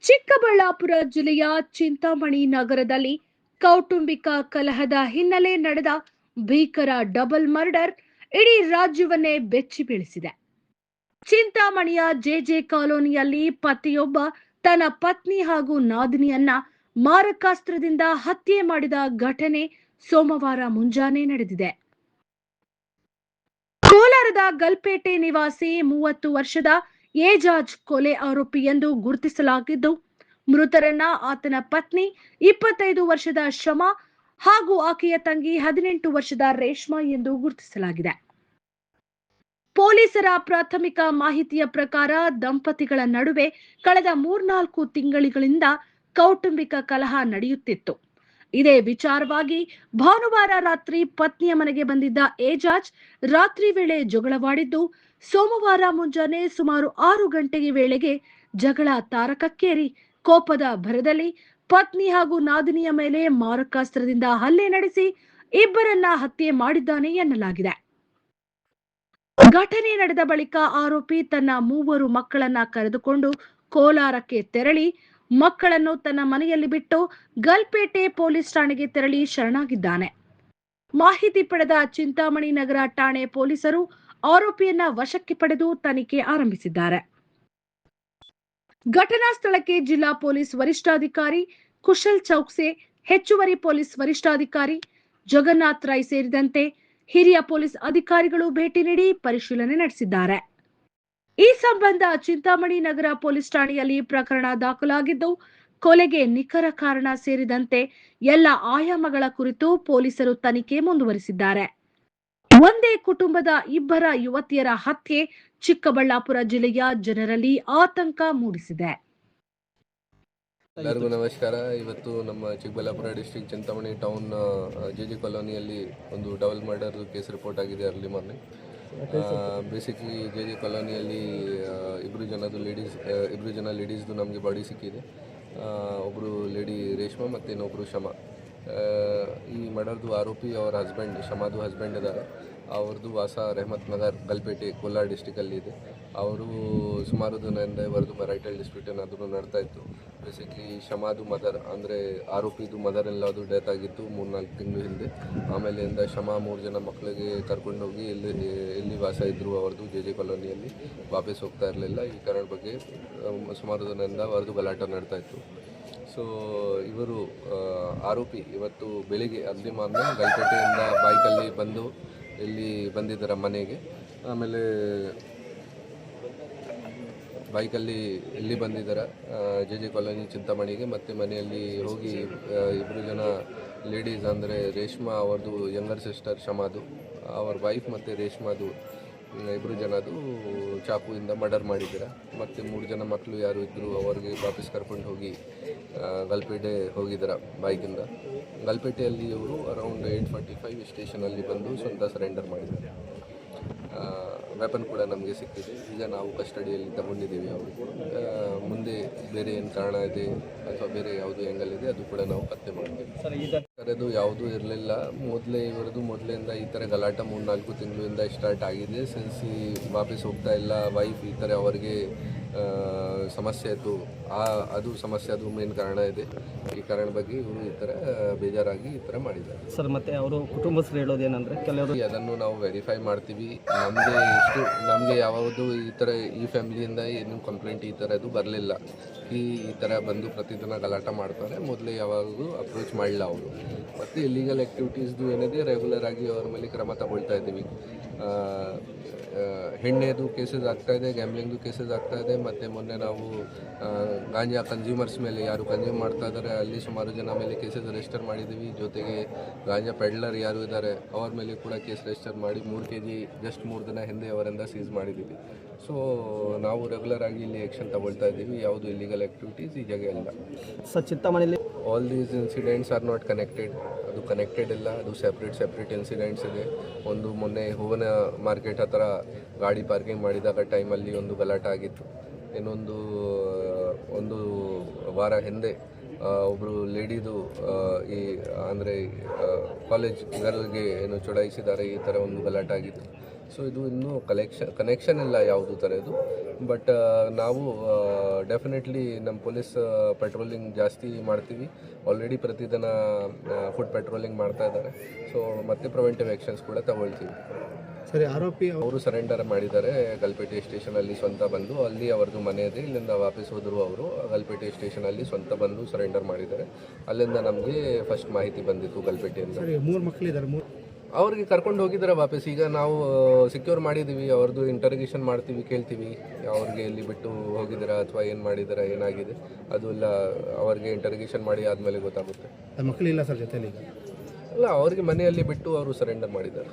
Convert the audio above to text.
ಚಿಕ್ಕಬಳ್ಳಾಪುರ ಜಿಲ್ಲೆಯ ಚಿಂತಾಮಣಿ ನಗರದಲ್ಲಿ ಕೌಟುಂಬಿಕ ಕಲಹದ ಹಿನ್ನೆಲೆ ನಡೆದ ಭೀಕರ ಡಬಲ್ ಮರ್ಡರ್ ಇಡೀ ರಾಜ್ಯವನ್ನೇ ಬೆಚ್ಚಿ ಬೀಳಿಸಿದೆ. ಚಿಂತಾಮಣಿಯ ಜೆಜೆ ಕಾಲೋನಿಯಲ್ಲಿ ಪತಿಯೊಬ್ಬ ತನ್ನ ಪತ್ನಿ ಹಾಗೂ ನಾದಿನಿಯನ್ನ ಮಾರಕಾಸ್ತ್ರದಿಂದ ಹತ್ಯೆ ಮಾಡಿದ ಘಟನೆ ಸೋಮವಾರ ಮುಂಜಾನೆ ನಡೆದಿದೆ. ಕೋಲಾರದ ಗಲ್ಪೇಟೆ ನಿವಾಸಿ 30 ವರ್ಷದ ಏಜಾಜ್ ಕೊಲೆ ಆರೋಪಿ ಎಂದು ಗುರುತಿಸಲಾಗಿದ್ದು, ಮೃತರನ್ನ ಆತನ ಪತ್ನಿ 25 ವರ್ಷದ ಶಮಾ ಹಾಗೂ ಆಕೆಯ ತಂಗಿ 18 ವರ್ಷದ ರೇಷ್ಮಾ ಎಂದು ಗುರುತಿಸಲಾಗಿದೆ. ಪೊಲೀಸರ ಪ್ರಾಥಮಿಕ ಮಾಹಿತಿಯ ಪ್ರಕಾರ ದಂಪತಿಗಳ ನಡುವೆ ಕಳೆದ 3-4 ತಿಂಗಳಿಂದ ಕೌಟುಂಬಿಕ ಕಲಹ ನಡೆಯುತ್ತಿತ್ತು. ಇದೇ ವಿಚಾರವಾಗಿ ಭಾನುವಾರ ರಾತ್ರಿ ಪತ್ನಿಯ ಮನೆಗೆ ಬಂದಿದ್ದ ಏಜಾಜ್ ರಾತ್ರಿ ವೇಳೆ ಜಗಳವಾಡಿದ್ದು, ಸೋಮವಾರ ಮುಂಜಾನೆ ಸುಮಾರು 6 ಗಂಟೆಗೆ ವೇಳೆಗೆ ಜಗಳ ತಾರಕಕ್ಕೇರಿ ಕೋಪದ ಭರದಲ್ಲಿ ಪತ್ನಿ ಹಾಗೂ ನಾದಿನಿಯ ಮೇಲೆ ಮಾರಕಾಸ್ತ್ರದಿಂದ ಹಲ್ಲೆ ನಡೆಸಿ ಇಬ್ಬರನ್ನ ಹತ್ಯೆ ಮಾಡಿದ್ದಾನೆ ಎನ್ನಲಾಗಿದೆ. ಘಟನೆ ನಡೆದ ಬಳಿಕ ಆರೋಪಿ ತನ್ನ 3 ಮಕ್ಕಳನ್ನ ಕರೆದುಕೊಂಡು ಕೋಲಾರಕ್ಕೆ ತೆರಳಿ ಮಕ್ಕಳನ್ನು ತನ್ನ ಮನೆಯಲ್ಲಿ ಬಿಟ್ಟು ಗಲ್ಪೇಟೆ ಪೊಲೀಸ್ ಠಾಣೆಗೆ ತೆರಳಿ ಶರಣಾಗಿದ್ದಾನೆ. ಮಾಹಿತಿ ಪಡೆದ ಚಿಂತಾಮಣಿ ನಗರ ಠಾಣೆ ಪೊಲೀಸರು ಆರೋಪಿಯನ್ನ ವಶಕ್ಕೆ ಪಡೆದು ತನಿಖೆ ಆರಂಭಿಸಿದ್ದಾರೆ. ಘಟನಾ ಸ್ಥಳಕ್ಕೆ ಜಿಲ್ಲಾ ಪೊಲೀಸ್ ವರಿಷ್ಠಾಧಿಕಾರಿ ಕುಶಲ್ ಚೌಕ್ಸೆ, ಹೆಚ್ಚುವರಿ ಪೊಲೀಸ್ ವರಿಷ್ಠಾಧಿಕಾರಿ ಜಗನ್ನಾಥ್ ರೈ ಸೇರಿದಂತೆ ಹಿರಿಯ ಪೊಲೀಸ್ ಅಧಿಕಾರಿಗಳು ಭೇಟಿ ನೀಡಿ ಪರಿಶೀಲನೆ ನಡೆಸಿದ್ದಾರೆ. ಈ ಸಂಬಂಧ ಚಿಂತಾಮಣಿ ನಗರ ಪೊಲೀಸ್ ಠಾಣೆಯಲ್ಲಿ ಪ್ರಕರಣ ದಾಖಲಾಗಿದ್ದು, ಕೊಲೆಗೆ ನಿಖರ ಕಾರಣ ಸೇರಿದಂತೆ ಎಲ್ಲ ಆಯಾಮಗಳ ಕುರಿತು ಪೊಲೀಸರು ತನಿಖೆ ಮುಂದುವರಿಸಿದ್ದಾರೆ. ಒಂದೇ ಕುಟುಂಬದ ಇಬ್ಬರ ಯುವತಿಯರ ಹತ್ಯೆ ಚಿಕ್ಕಬಳ್ಳಾಪುರ ಜಿಲ್ಲೆಯ ಜನರಲ್ಲಿ ಆತಂಕ ಮೂಡಿಸಿದೆ. ಎಲ್ಲರಿಗೂ ನಮಸ್ಕಾರ. ಇವತ್ತು ನಮ್ಮ Chikkaballapura district Chintamani town JJ ಕಾಲೋನಿಯಲ್ಲಿ ಒಂದು ಡಬಲ್ ಮರ್ಡರ್ ಕೇಸ್ ರಿಪೋರ್ಟ್ ಆಗಿದೆ ಅರ್ಲಿ ಮಾರ್ನಿಂಗ್. ಬೇಸಿಕ್ಲಿ ಜೆಜೆ ಕಾಲೋನಿಯಲ್ಲಿ ಇಬ್ಬರು ಜನ ಲೇಡೀಸ್ದು ನಮಗೆ ಬಾಡಿ ಸಿಕ್ಕಿದೆ. ಒಬ್ಬರು ಲೇಡಿ ರೇಷ್ಮಾ ಮತ್ತು ಇನ್ನೊಬ್ಬರು ಶಮಾ. ಈ ಮರ್ಡರ್ದು ಆರೋಪಿ ಅವರ ಹಸ್ಬೆಂಡ್, ಶಮಾದು ಹಸ್ಬೆಂಡ್ ಇದ್ದಾರೆ. ಅವ್ರದ್ದು ವಾಸ ರೆಹಮತ್ ನಗರ್ ಗಲ್ಪೇಟೆ ಕೋಲಾರ ಡಿಸ್ಟಿಕಲ್ಲಿ ಇದೆ. ಅವರು ಸುಮಾರು ದಿನದಿಂದ ಇವರದು ಮ್ಯಾರಿಟಲ್ ಡಿಸ್ಪ್ಯೂಟ್ ಏನಾದರೂ ನಡ್ತಾ ಇತ್ತು. ಬೇಸಿಕ್ಲಿ ಶಮಾದು ಮದರ್ ಅಂದರೆ ಆರೋಪಿದು ಮದರ್ ಎಲ್ಲದು ಡೆತ್ ಆಗಿತ್ತು 3-4 ತಿಂಗಳು ಹಿಂದೆ. ಆಮೇಲಿಂದ ಶಮಾ 3 ಜನ ಮಕ್ಕಳಿಗೆ ಕರ್ಕೊಂಡೋಗಿ ಎಲ್ಲಿ ವಾಸ ಇದ್ದರು ಅವ್ರದ್ದು ಜೆಜೆ ಕಾಲೋನಿಯಲ್ಲಿ ವಾಪಸ್ ಹೋಗ್ತಾ ಇರಲಿಲ್ಲ. ಈ ಕಾರಣ ಬಗ್ಗೆ ಸುಮಾರು ದಿನದಿಂದ ಅವ್ರದ್ದು ಗಲಾಟೆ ನಡ್ತಾ ಇತ್ತು. ಸೊ ಇವರು ಆರೋಪಿ ಇವತ್ತು ಬೆಳಿಗ್ಗೆ ಅರ್ಲಿ ಮಾರ್ನಿಂಗ್ ಗಲ್ಪೇಟೆಯಿಂದ ಬೈಕಲ್ಲಿ ಬಂದು ಇಲ್ಲಿ ಬಂದಿದ್ದಾರೆ ಮನೆಗೆ. ಆಮೇಲೆ ಬೈಕಲ್ಲಿ ಇಲ್ಲಿ ಬಂದಿದ್ದಾರೆ ಜೆಜೆ ಕಾಲೋನಿ ಚಿಂತಾಮಣಿಗೆ. ಮತ್ತು ಮನೆಯಲ್ಲಿ ಹೋಗಿ ಇಬ್ಬರು ಜನ ಲೇಡೀಸ್ ಅಂದರೆ ರೇಷ್ಮಾ ಅವ್ರದ್ದು ಯಂಗರ್ ಸಿಸ್ಟರ್ ಶಮಾದು, ಅವ್ರ ವೈಫ್ ಮತ್ತು ರೇಷ್ಮಾದು ಇಬ್ಬರು ಜನದು ಚಾಕುವಿಂದ ಮರ್ಡರ್ ಮಾಡಿದ್ದಾರೆ. ಮತ್ತು 3 ಜನ ಮಕ್ಕಳು ಯಾರು ಇದ್ದರು ಅವ್ರಿಗೆ ವಾಪಸ್ ಕರ್ಕೊಂಡು ಹೋಗಿ ಗಲ್ಪೇಟೆ ಹೋಗಿದ್ದಾರೆ ಬೈಕಿಂದ. ಗಲ್ಪೇಟೆಯಲ್ಲಿ ಇವರು ಅರೌಂಡ್ 8:45 ಸ್ಟೇಷನಲ್ಲಿ ಬಂದು ಸ್ವಂತ ಸರೆಂಡರ್ ಮಾಡಿದ್ದಾರೆ. ವೆಪನ್ ಕೂಡ ನಮಗೆ ಸಿಕ್ಕಿದೆ. ಈಗ ನಾವು ಕಸ್ಟಡಿಯಲ್ಲಿ ತಗೊಂಡಿದ್ದೀವಿ ಅವ್ರಿಗೆ. ಮುಂದೆ ಬೇರೆ ಏನು ಕಾರಣ ಇದೆ ಅಥವಾ ಬೇರೆ ಯಾವುದು ಆ್ಯಂಗಲ್ ಇದೆ ಅದು ಕೂಡ ನಾವು ಪತ್ತೆ ಮಾಡ್ತೀವಿ. ಥರದ್ದು ಯಾವುದೂ ಇರಲಿಲ್ಲ. ಮೊದಲಿಂದ ಈ ಥರ ಗಲಾಟೆ 3-4 ತಿಂಗಳಿಂದ ಸ್ಟಾರ್ಟ್ ಆಗಿದೆ. ಸಿನ್ಸ್ ಈ ವಾಪಸ್ ಹೋಗ್ತಾ ಇಲ್ಲ ವೈಫ್, ಈ ಥರ ಅವರಿಗೆ ಸಮಸ್ಯೆ ಇತ್ತು. ಅದು ಸಮಸ್ಯೆ, ಅದು ಮೇನ್ ಕಾರಣ ಇದೆ. ಈ ಕಾರಣ ಬಗ್ಗೆ ಇವರು ಈ ಥರ ಬೇಜಾರಾಗಿ ಈ ಥರ ಮಾಡಿದ್ದಾರೆ ಸರ್. ಮತ್ತು ಅವರು ಕುಟುಂಬಸ್ಥರು ಹೇಳೋದೇನೆಂದರೆ ಕೆಲವರು ಅದನ್ನು ನಾವು ವೆರಿಫೈ ಮಾಡ್ತೀವಿ. ನಮಗೆ ಯಾವುದು ಈ ಥರ ಈ ಫ್ಯಾಮಿಲಿಯಿಂದ ಏನು ಕಂಪ್ಲೇಂಟ್ ಈ ಥರದ್ದು ಬರಲಿಲ್ಲ. ಈ ಥರ ಬಂದು ಪ್ರತಿದಿನ ಗಲಾಟೆ ಮಾಡ್ತಾರೆ. ಮೊದಲೇ ಯಾವಾಗೂ ಅಪ್ರೋಚ್ ಮಾಡಿಲ್ಲ ಅವರು. ಮತ್ತು ಇಲ್ಲಿಗಲ್ ಆ್ಯಕ್ಟಿವಿಟೀಸ್ದು ಏನಿದೆ ರೆಗ್ಯುಲರ್ ಆಗಿ ಅವ್ರ ಮೇಲೆ ಕ್ರಮ ತಗೊಳ್ತಾ ಇದ್ದೀವಿ. ಹೆಣ್ಣೆದು ಕೇಸಸ್ ಆಗ್ತಾಯಿದೆ, ಗ್ಯಾಮ್ಲಿಂಗ್ದು ಕೇಸಸ್ ಆಗ್ತಾಯಿದೆ. ಮತ್ತು ಮೊನ್ನೆ ನಾವು ಗಾಂಜಾ ಕನ್ಸ್ಯೂಮರ್ಸ್ ಮೇಲೆ ಯಾರು ಕನ್ಸ್ಯೂಮ್ ಮಾಡ್ತಾ ಇದ್ದಾರೆ ಅಲ್ಲಿ ಸುಮಾರು ಜನ ಮೇಲೆ ಕೇಸಸ್ ರಿಜಿಸ್ಟರ್ ಮಾಡಿದ್ದೀವಿ. ಜೊತೆಗೆ ಗಾಂಜಾ ಪೆಡ್ಲರ್ ಯಾರು ಇದ್ದಾರೆ ಅವ್ರ ಮೇಲೆ ಕೂಡ ಕೇಸ್ ರಿಜಿಸ್ಟರ್ ಮಾಡಿ 3 kg ಜಸ್ಟ್ 3 ದಿನ ಹಿಂದೆ ಅವರಿಂದ ಸೀಸ್ ಮಾಡಿದ್ದೀವಿ. ಸೊ ನಾವು ರೆಗ್ಯುಲರ್ ಆಗಿ ಇಲ್ಲಿ ಆ್ಯಕ್ಷನ್ ತಗೊಳ್ತಾ ಇದ್ದೀವಿ. ಯಾವುದು ಇಲ್ಲಿಗಲ್ ಆ್ಯಕ್ಟಿವಿಟೀಸ್ ಈ ಜಾಗ ಇಲ್ಲ. ಸರ್, ಚಿಂತಾಮಣಿಲಿ all these incidents are not connected. ಅದು ಕನೆಕ್ಟೆಡ್ ಇಲ್ಲ, ಅದು ಸೆಪ್ರೇಟ್ ಇನ್ಸಿಡೆಂಟ್ಸ್ ಇದೆ. ಒಂದು ಮೊನ್ನೆ ಹೂವಿನ ಮಾರ್ಕೆಟ್ ಹತ್ರ ಗಾಡಿ ಪಾರ್ಕಿಂಗ್ ಮಾಡಿದಾಗ ಟೈಮಲ್ಲಿ ಒಂದು ಗಲಾಟೆ ಆಗಿತ್ತು. ಇನ್ನೊಂದು ವಾರ ಹಿಂದೆ ಒಬ್ಬರು ಲೇಡಿದು ಈ ಅಂದರೆ ಕಾಲೇಜ್ ಗರ್ಲ್ಗೆ ಏನು ಚುಡಾಯಿಸಿದ್ದಾರೆ, ಈ ಥರ ಒಂದು ಗಲಾಟೆ ಆಗಿತ್ತು. ಸೊ ಇದು ಇನ್ನೂ ಕನೆಕ್ಷನ್ ಇಲ್ಲ ಯಾವುದು ಥರದ್ದು. ಬಟ್ ನಾವು ಡೆಫಿನೆಟ್ಲಿ ನಮ್ಮ ಪೊಲೀಸ್ ಪೆಟ್ರೋಲಿಂಗ್ ಜಾಸ್ತಿ ಮಾಡ್ತೀವಿ. ಆಲ್ರೆಡಿ ಪ್ರತಿದಿನ ಫುಡ್ ಪೆಟ್ರೋಲಿಂಗ್ ಮಾಡ್ತಾ ಇದ್ದಾರೆ. ಸೊ ಮತ್ತೆ ಪ್ರಿವೆಂಟಿವ್ ಆ್ಯಕ್ಷನ್ಸ್ ಕೂಡ ತಗೊಳ್ತೀವಿ. ಸರಿ, ಆರೋಪಿ ಅವರು ಸರೆಂಡರ್ ಮಾಡಿದ್ದಾರೆ ಗಲ್ಪೇಟೆ ಸ್ಟೇಷನಲ್ಲಿ ಸ್ವಂತ ಬಂದು. ಅಲ್ಲಿ ಅವ್ರದ್ದು ಮನೆ ಇದೆ, ಇಲ್ಲಿಂದ ವಾಪಸ್ ಹೋದರು. ಅವರು ಗಲ್ಪೇಟೆ ಸ್ಟೇಷನಲ್ಲಿ ಸ್ವಂತ ಬಂದು ಸರೆಂಡರ್ ಮಾಡಿದ್ದಾರೆ. ಅಲ್ಲಿಂದ ನಮಗೆ ಫಸ್ಟ್ ಮಾಹಿತಿ ಬಂದಿತ್ತು ಗಲ್ಪೇಟೆಯಿಂದ. ಸರಿ, 3 ಮಕ್ಕಳಿದ್ದಾರೆ. ಅವ್ರಿಗೆ ಕರ್ಕೊಂಡು ಹೋಗಿದ್ದಾರೆ ವಾಪಸ್. ಈಗ ನಾವು ಸೆಕ್ಯೂರ್ ಮಾಡಿದ್ದೀವಿ, ಅವ್ರದ್ದು ಇಂಟರ್ಗೇಷನ್ ಮಾಡ್ತೀವಿ, ಕೇಳ್ತೀವಿ ಅವ್ರಿಗೆ ಎಲ್ಲಿ ಬಿಟ್ಟು ಹೋಗಿದ್ದೀರಾ ಅಥವಾ ಏನು ಮಾಡಿದ್ದೀರಾ, ಏನಾಗಿದೆ ಅದು ಎಲ್ಲ ಅವ್ರಿಗೆ ಇಂಟರ್ಗೇಷನ್ ಮಾಡಿ ಆದಮೇಲೆ ಗೊತ್ತಾಗುತ್ತೆ. ಮಕ್ಕಳಿಲ್ಲ ಸರ್ ಜೊತೆಲಿ? ಅಲ್ಲ, ಅವ್ರಿಗೆ ಮನೆಯಲ್ಲಿ ಬಿಟ್ಟು ಅವರು ಸರೆಂಡರ್ ಮಾಡಿದ್ದಾರೆ.